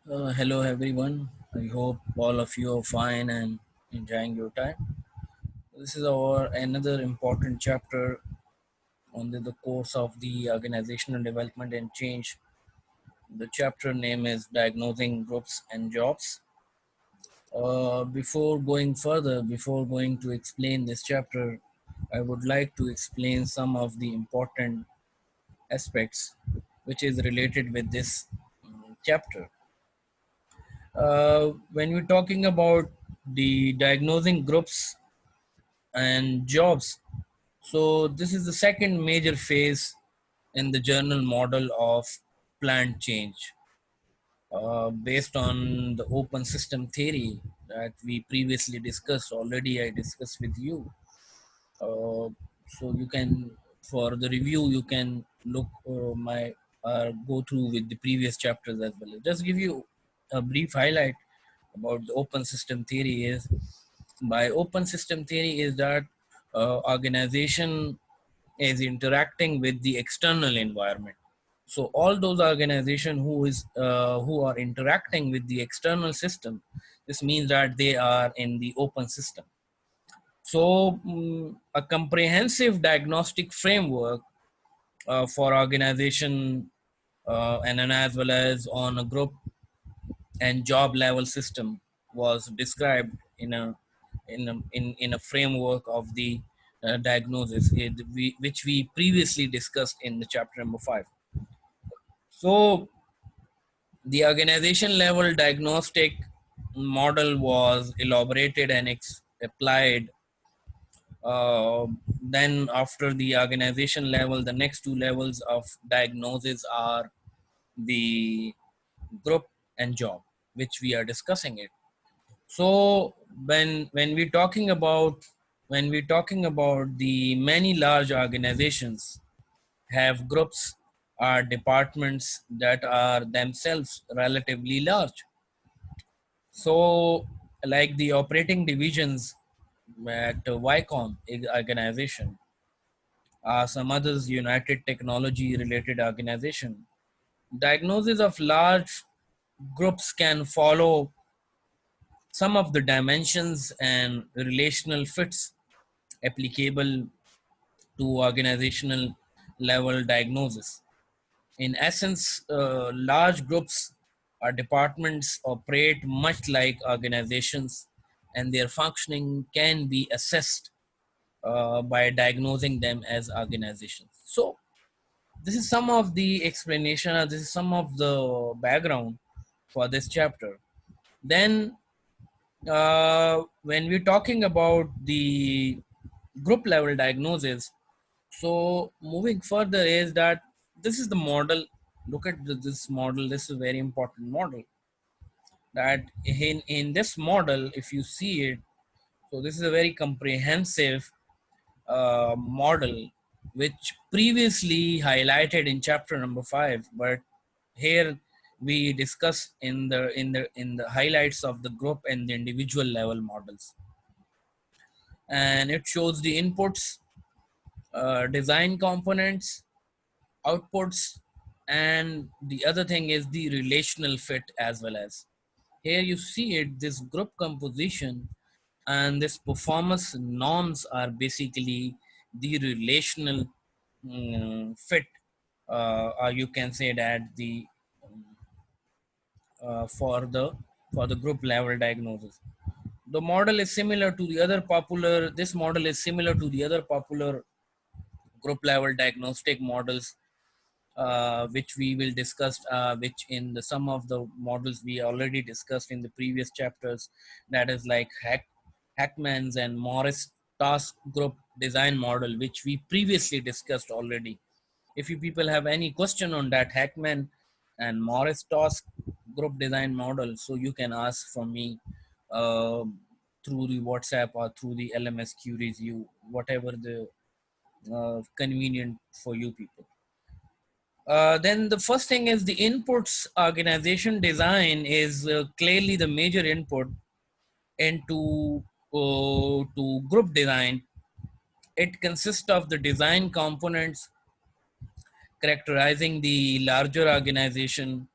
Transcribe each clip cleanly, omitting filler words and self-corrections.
Hello everyone. I hope all of you are fine and enjoying your time. This is our another important chapter on the course of the organizational development and change. The chapter name is diagnosing groups and jobs. Before going further, before going to explain this chapter, I would like to explain some of the important aspects which is related with this chapter. When we're talking about the diagnosing groups and jobs, so this is the second major phase in the journal model of planned change, based on the open system theory that we previously discussed. Already I discussed with you. So you can, for the review, you can look my go through with the previous chapters as well. Just give you a brief highlight about the open system theory. Is by open system theory is that organization is interacting with the external environment. So all those organizations who are interacting with the external system, this means that they are in the open system. So, a comprehensive diagnostic framework for organization, and then as well as on a group and job level system was described in a framework of the diagnosis, which we previously discussed in the chapter number 5. So, the organization level diagnostic model was elaborated and applied. Then after the organization level, the next two levels of diagnosis are the group and job, which we are discussing it. So when we're talking about the many large organizations have groups or departments that are themselves relatively large. So like the operating divisions at Vicom organization, some others United Technology related organization. Diagnosis of large groups can follow some of the dimensions and relational fits applicable to organizational level diagnosis. In essence, large groups or departments operate much like organizations, and their functioning can be assessed by diagnosing them as organizations. So, this is some of the explanation, or this is some of the background for this chapter. Then when we're talking about the group level diagnosis, so moving further is that this is the model. Look at this model. This is a very important model. That in this model, if you see it, so this is a very comprehensive model which previously highlighted in chapter number 5, but here we discuss in the highlights of the group and the individual level models. And it shows the inputs, design components, outputs, and the other thing is the relational fit. As well as here you see it, this group composition and this performance norms are basically the relational fit, or you can say that the uh, for the for the group level diagnosis. The model is similar to the other popular. This model is similar to the other popular group level diagnostic models, which we will discuss, which in the some of the models we already discussed in the previous chapters. That is like Hackman's and Morris task group design model, which we previously discussed already. If you people have any question on that Hackman and Morris task group design model, so you can ask from me uh, through the WhatsApp or through the LMS queries, you whatever the convenient for you people. Then the first thing is the inputs. Organization design is clearly the major input into to group design. It consists of the design components characterizing the larger organization,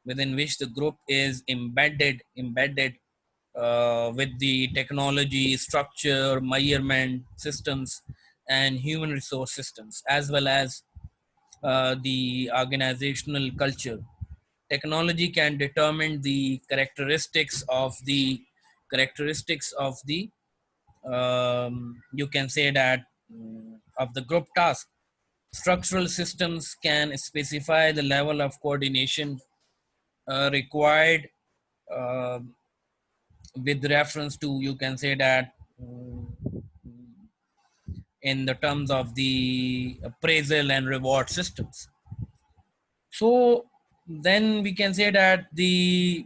within which the group is embedded with the technology, structure, measurement systems, and human resource systems, as well as the organizational culture. Technology can determine the characteristics of the you can say that of the group task. Structural systems can specify the level of coordination required uh, with reference to, you can say that, in the terms of the appraisal and reward systems. So then we can say that the,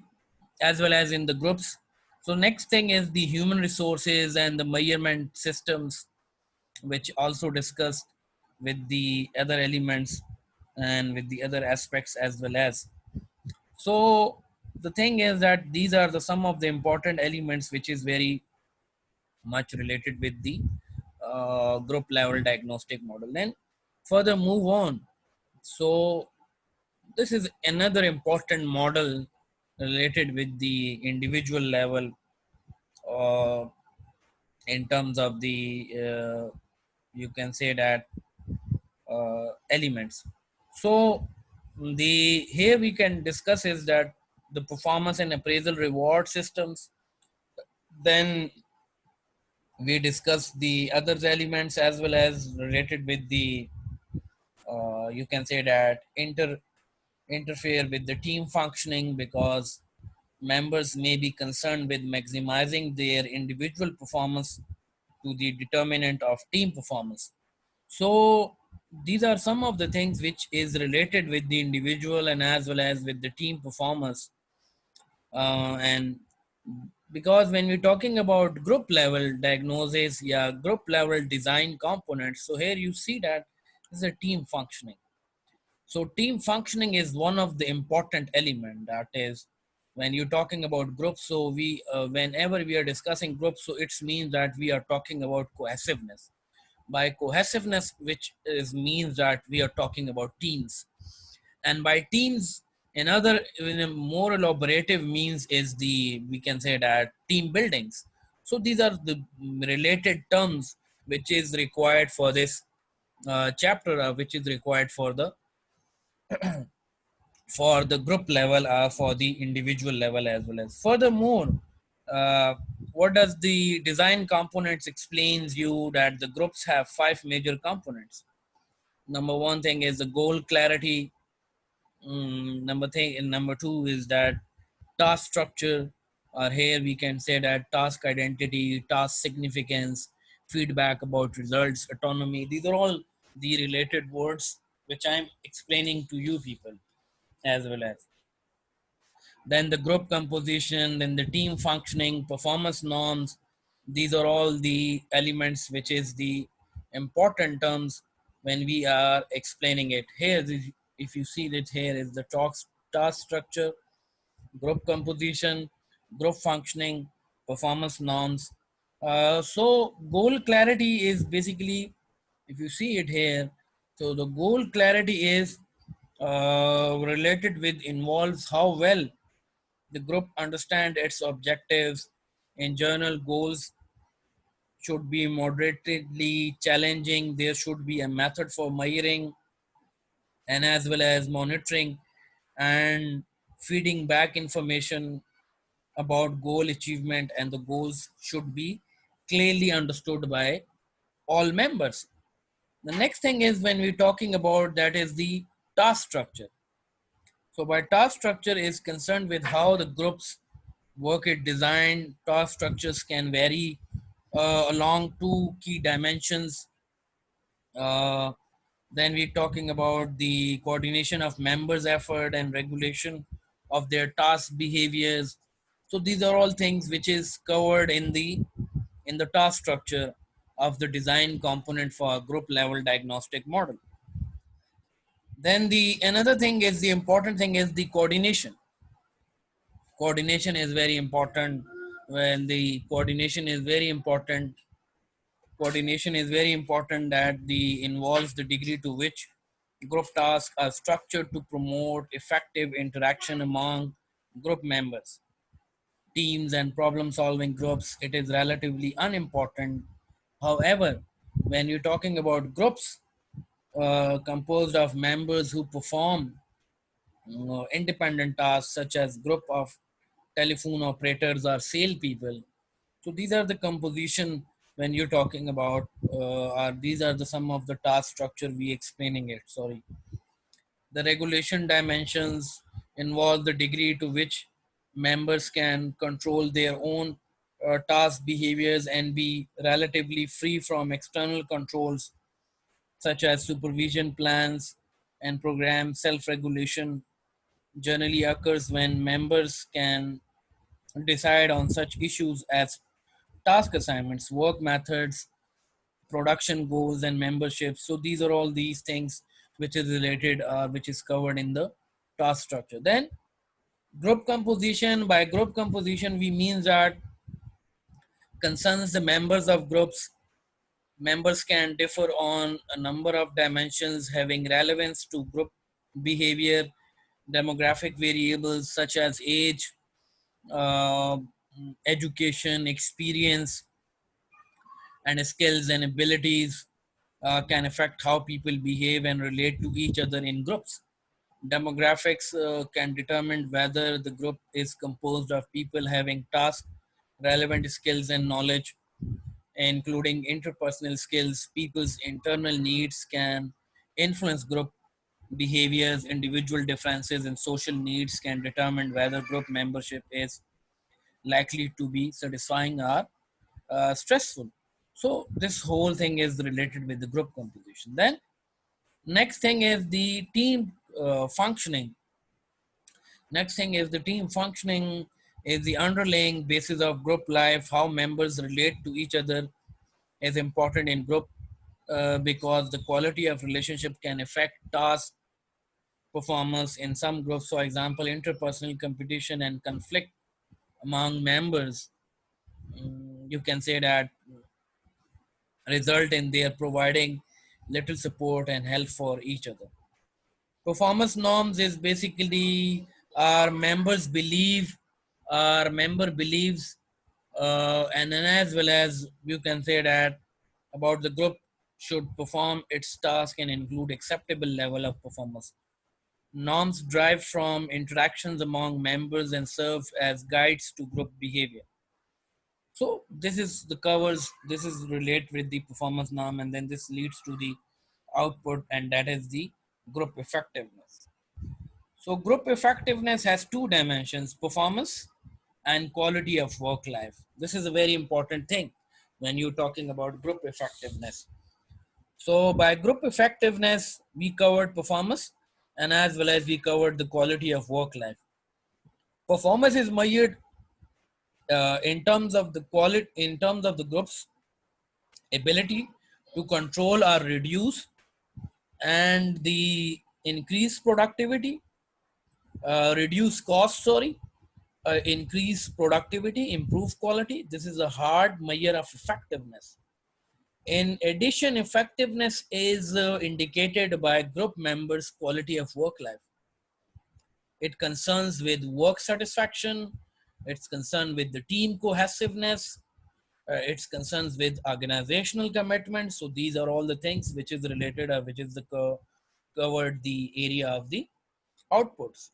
as well as in the groups. So next thing is the human resources and the measurement systems, which also discussed with the other elements and with the other aspects as well as. So the thing is that these are the some of the important elements which is very much related with the group level diagnostic model. Then further move on. So this is another important model related with the individual level uh, in terms of the you can say that elements. So the here we can discuss is that the performance and appraisal reward systems. Then we discuss the other elements as well as related with the you can say that interfere with the team functioning, because members may be concerned with maximizing their individual performance to the determinant of team performance. So these are some of the things which is related with the individual and as well as with the team performance. And because when we're talking about group level diagnosis, yeah, group level design components, so here you see that is a team functioning. So team functioning is one of the important element, that is when you're talking about groups. So we whenever we are discussing groups, so it means that we are talking about cohesiveness. By cohesiveness, which is means that we are talking about teams. And by teams, another in a more elaborative means is the, we can say that, team buildings. So these are the related terms which is required for this chapter, which is required for the group level, for the individual level as well as. Furthermore, uh, what does the design components explains you that the groups have five major components. Number one thing is the goal clarity. Number two is that task structure, or here we can say that task identity, task significance, feedback about results, autonomy. These are all the related words which I'm explaining to you people as well as. Then the group composition, then the team functioning, performance norms. These are all the elements which is the important terms when we are explaining it. Here, if you see that here is the task structure, group composition, group functioning, performance norms. So goal clarity is basically, if you see it here, so the goal clarity is related with involves how well the group understand its objectives. In journal, goals should be moderately challenging. There should be a method for measuring and as well as monitoring and feeding back information about goal achievement, and the goals should be clearly understood by all members. The next thing is when we're talking about that is the task structure. So by task structure is concerned with how the groups work it design. Task structures can vary along two key dimensions. Uh, then we're talking about the coordination of members' effort and regulation of their task behaviors. So these are all things which is covered in the task structure of the design component for a group level diagnostic model. Then the another thing is the important thing is the coordination. Coordination is very important. When the coordination is very important, that the involves the degree to which Group tasks are structured to promote effective interaction among group members. Teams and problem solving groups, it is relatively unimportant. However, when you're talking about groups composed of members who perform independent tasks such as group of telephone operators or sale people, so these are the composition when you're talking about or these are the some of the task structure we explaining it, sorry. The regulation dimensions involve the degree to which members can control their own task behaviors and be relatively free from external controls such as supervision plans and program self-regulation generally occurs when members can decide on such issues as task assignments, work methods, production goals, and membership. So these are all these things which is related, which is covered in the task structure. Then group composition. By group composition, we mean that concerns the members of groups. Members can differ on a number of dimensions having relevance to group behavior, demographic variables such as age, uh, education, experience, and skills and abilities can affect how people behave and relate to each other in groups. Demographics can determine whether the group is composed of people having task relevant skills and knowledge, including interpersonal skills. People's internal needs can influence group behaviors. Individual differences in social needs can determine whether group membership is likely to be satisfying or stressful. So this whole thing is related with the group composition. Then next thing is the team functioning. Next thing is the team functioning is the underlying basis of group life. How members relate to each other is important in group because the quality of relationship can affect task performance in some groups. For example, interpersonal competition and conflict among members, you can say that result in their providing little support and help for each other. Performance norms is basically our members believe, our member believes, and then as well as you can say that about the group should perform its task and include acceptable level of performance. Norms drive from interactions among members and serve as guides to group behavior. So this is the covers, this is relate with the performance norm, and then this leads to the output, and that is the group effectiveness. So group effectiveness has two dimensions, performance and quality of work life. This is a very important thing when you're talking about group effectiveness. So by group effectiveness, we covered performance and as well as we covered the quality of work life. Performance is measured in terms of the quality, in terms of the group's ability to control or reduce and the increase productivity, reduce cost, sorry, increase productivity, improve quality. This is a hard measure of effectiveness. In addition, effectiveness is indicated by group members' quality of work life. It concerns with work satisfaction, it's concerned with the team cohesiveness, it's concerns with organizational commitment. So these are all the things which is related, which is the covered the area of the outputs.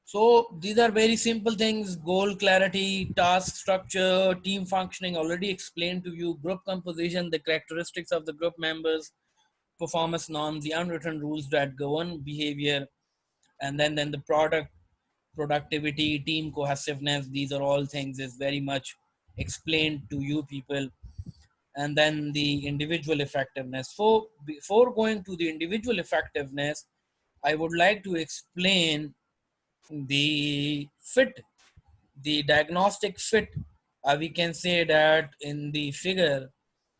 So these are very simple things: goal clarity, task structure, team functioning. Already explained to you group composition, the characteristics of the group members, performance norms, the unwritten rules that govern behavior, and then the product productivity, team cohesiveness. These are all things is very much explained to you people, and then the individual effectiveness. So before going to the individual effectiveness, I would like to explain the fit, the diagnostic fit. We can say that in the figure,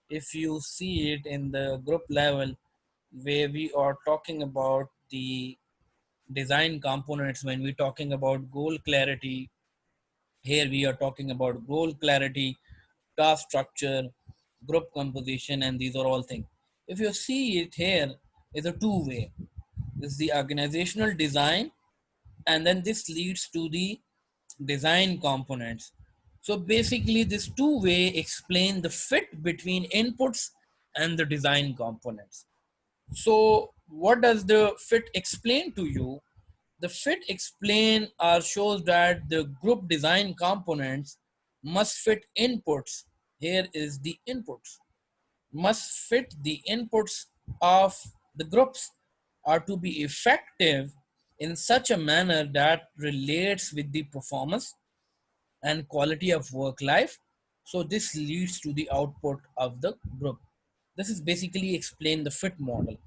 if you see it in the group level, where we are talking about the design components, when we're talking about goal clarity, here we are talking about goal clarity, task structure, group composition, and these are all things. If you see it here, is a two-way. This is the organizational design, and then this leads to the design components. So basically, this two-way explain the fit between inputs and the design components. So what does the fit explain to you? The fit explain or shows that the group design components must fit inputs. Here is the inputs. Must fit the inputs of the groups are to be effective in such a manner that relates with the performance and quality of work life. So this leads to the output of the group. This is basically explain the fit model,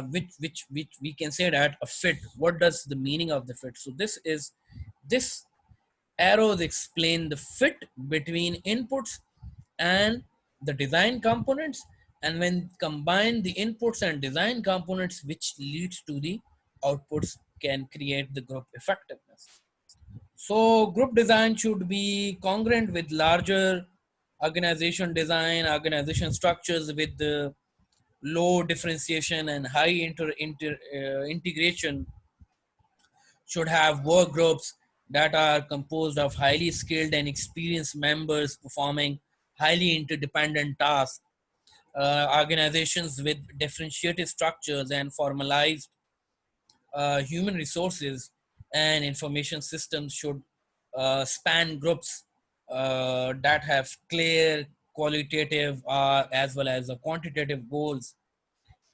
which we can say that a fit. What does the meaning of the fit? So this arrows explain the fit between inputs and the design components, and when combine the inputs and design components, which leads to the outputs, can create the group effectiveness. So group design should be congruent with larger organization structures with the low differentiation and high integration. Should have work groups that are composed of highly skilled and experienced members performing highly interdependent tasks. Organizations with differentiated structures and formalized human resources and information systems should span groups that have clear qualitative as well as quantitative goals,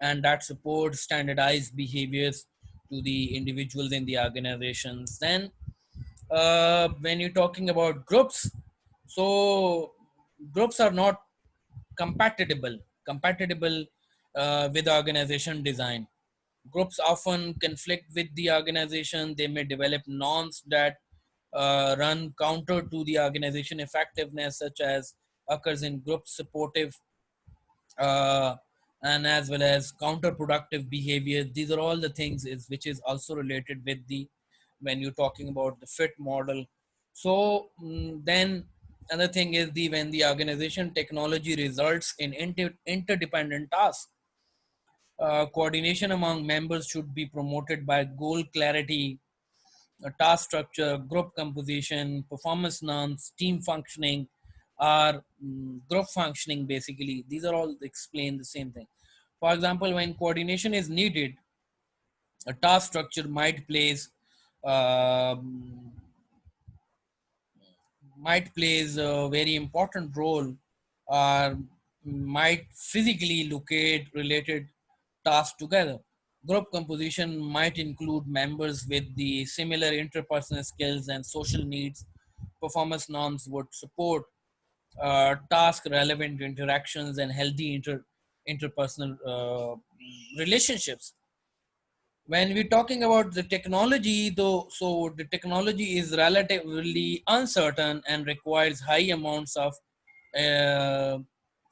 and that support standardized behaviors to the individuals in the organizations. Then when you're talking about groups, so groups are not compatible with organization design. Groups often conflict with the organization. They may develop norms that run counter to the organization effectiveness, such as occurs in group supportive uh, and as well as counterproductive behavior. These are all the things which is also related with the when you're talking about the fit model. So then another thing is the when the organization technology results in interdependent tasks, coordination among members should be promoted by goal clarity, task structure, group composition, performance norms, team functioning, or group functioning. Basically, these are all explain the same thing. For example, when coordination is needed, a task structure um, might plays a very important role, or might physically locate related tasks together. Group composition might include members with the similar interpersonal skills and social needs. Performance norms would support task relevant interactions and healthy interpersonal relationships. When we're talking about the technology, though, so the technology is relatively uncertain and requires high amounts of uh,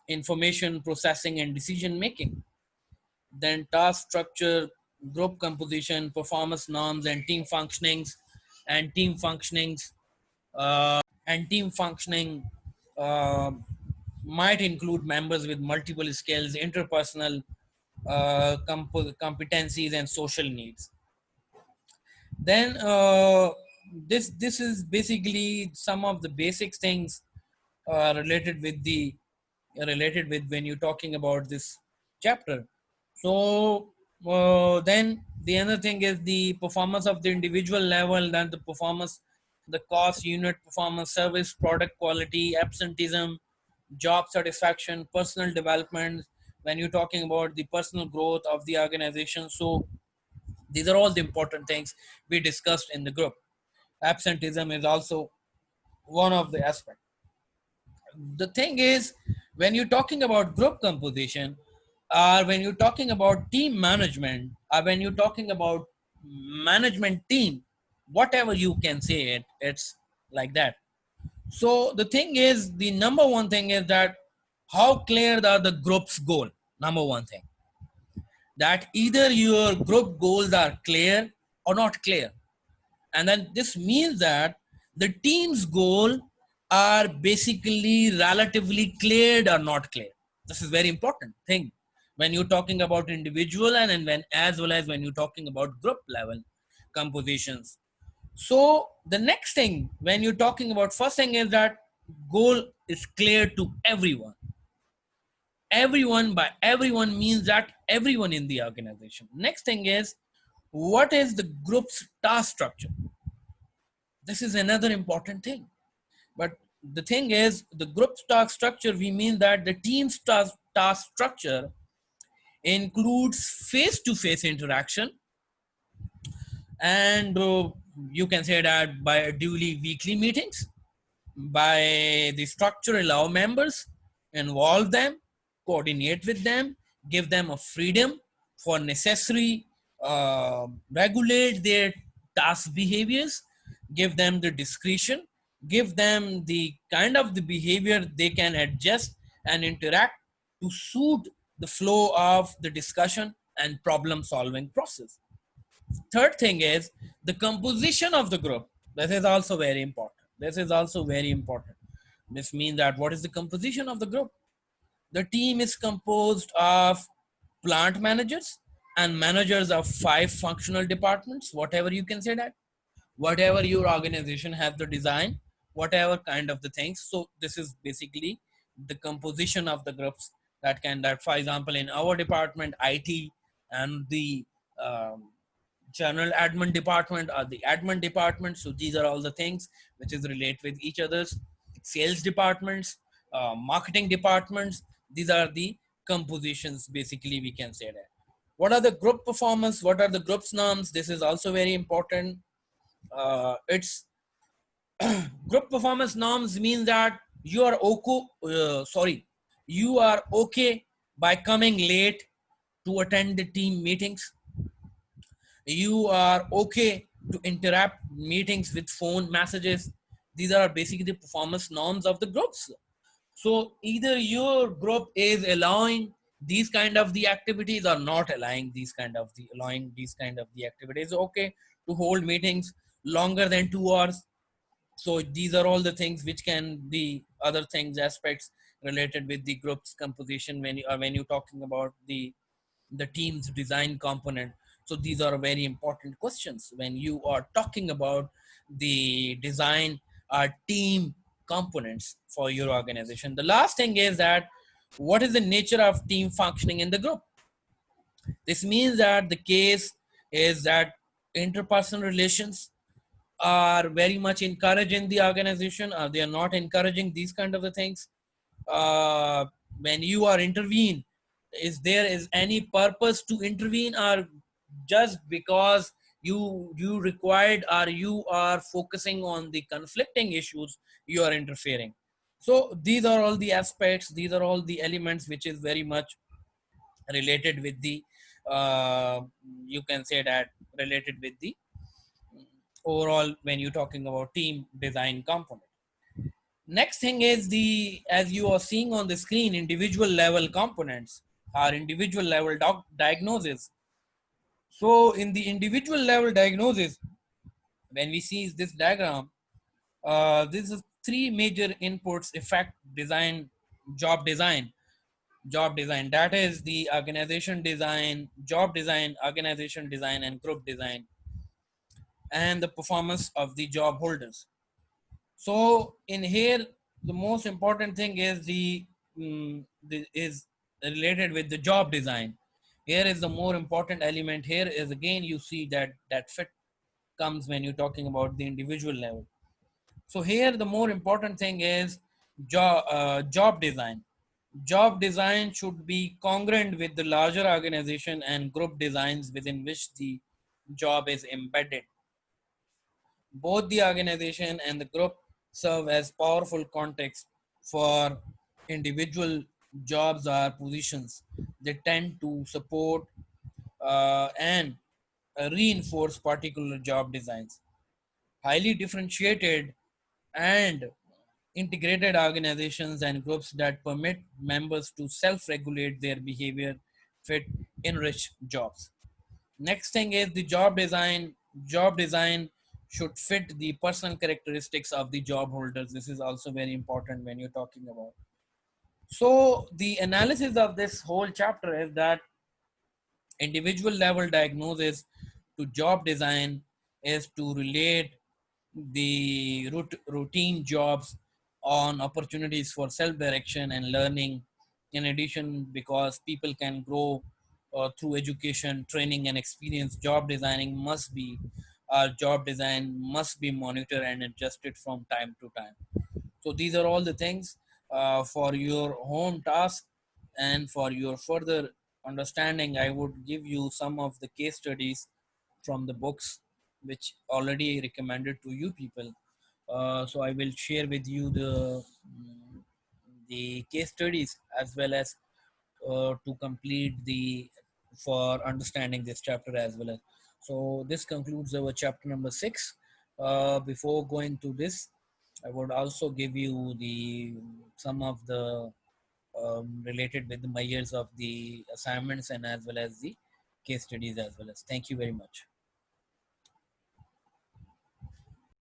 information processing and decision making. Then task structure, group composition, performance norms, and team functionings and team functioning uh, might include members with multiple skills, interpersonal competencies, and social needs. Then this is basically some of the basic things related with the related with when you're talking about this chapter. So then the other thing is the performance of the individual level, then the performance, the cost, unit performance, service, product quality, absenteeism, job satisfaction, personal development. When you're talking about the personal growth of the organization, so these are all the important things we discussed in the group. Absenteeism is also one of the aspects. The thing is, when you're talking about group composition, or when you're talking about team management, or when you're talking about management team, whatever you can say it, it's like that. So the thing is, the number one thing is that how clear are the group's goal. Number one thing, that either your group goals are clear or not clear, and then this means that the team's goal are basically relatively cleared or not clear. This is very important thing. when you're talking about individual and when as well as when you're talking about group level compositions. So the next thing when you're talking about, first thing is that goal is clear to everyone. Everyone, by everyone means that everyone in the organization. Next thing is, what is the group's task structure? This is another important thing. But the thing is, the group's task structure, we mean that the team's task structure includes face-to-face interaction, and you can say that by duly weekly meetings, by the structure allow members, involve them, coordinate with them, give them a freedom for necessary, regulate their task behaviors, give them the discretion, give them the kind of the behavior they can adjust and interact to suit the flow of the discussion and problem solving process. Third thing is the composition of the group. This is also very important. This is also very important. This means that what is the composition of the group? The team is composed of plant managers and managers of 5 functional departments, whatever you can say that, whatever your organization has the design, whatever kind of the things. So this is basically the composition of the groups that can, that for example in our department IT and the um, general admin department or the admin department. So these are all the things which is relate with each other's. Sales departments, marketing departments, these are the compositions basically we can say that. What are the group performance, what are the group's norms? This is also very important. It's group performance norms mean that you are okay, you are okay by coming late to attend the team meetings. You are okay to interrupt meetings with phone messages. These are basically the performance norms of the groups. So either your group is allowing these kind of the activities or not allowing these kind of the activities. Okay to hold meetings longer than 2 hours. So these are all the things which can be other things, aspects related with the group's composition when you're talking about the team's design component. So these are very important questions when you are talking about the design team components for your organization. The last thing is that what is the nature of team functioning in the group? This means that the case is that interpersonal relations are very much encouraged in the organization, or they are not encouraging these kind of the things. uh, when you are intervene, is there is any purpose to intervene, or just because you required or you are focusing on the conflicting issues you are interfering? So these are all the aspects, these are all the elements which is very much related with the, uh, you can say that, related with the overall when you're talking about team design component. Next thing is the, as you are seeing on the screen, individual level components or individual level diagnosis. So in the individual level diagnosis, when we see this diagram, this is three major inputs: effect, design, job design. Job design, that is the organization design, job design, organization design, and group design, and the performance of the job holders. So in here, the most important thing is is related with the job design. Here is the more important element. Here is again you see that that fit comes when you're talking about the individual level. So here the more important thing is job design. Job design should be congruent with the larger organization and group designs within which the job is embedded. Both the organization and the group serve as powerful context for individual jobs or positions. They tend to support and reinforce particular job designs. Highly differentiated and integrated organizations and groups that permit members to self-regulate their behavior fit enrich jobs. Next thing is the job design. Job design should fit the personal characteristics of the job holders. This is also very important when you're talking about. So the analysis of this whole chapter is that individual level diagnosis to job design is to relate the routine jobs on opportunities for self-direction and learning. In addition, because people can grow through education, training, and experience, job design must be monitored and adjusted from time to time. So these are all the things for your own task, and for your further understanding, I would give you some of the case studies from the books which already recommended to you people. So I will share with you the case studies as well as to complete the for understanding this chapter as well as. So this concludes our chapter number 6. Before going to this, I would also give you the some of the related with the measures of the assignments and as well as the case studies as well as. Thank you very much.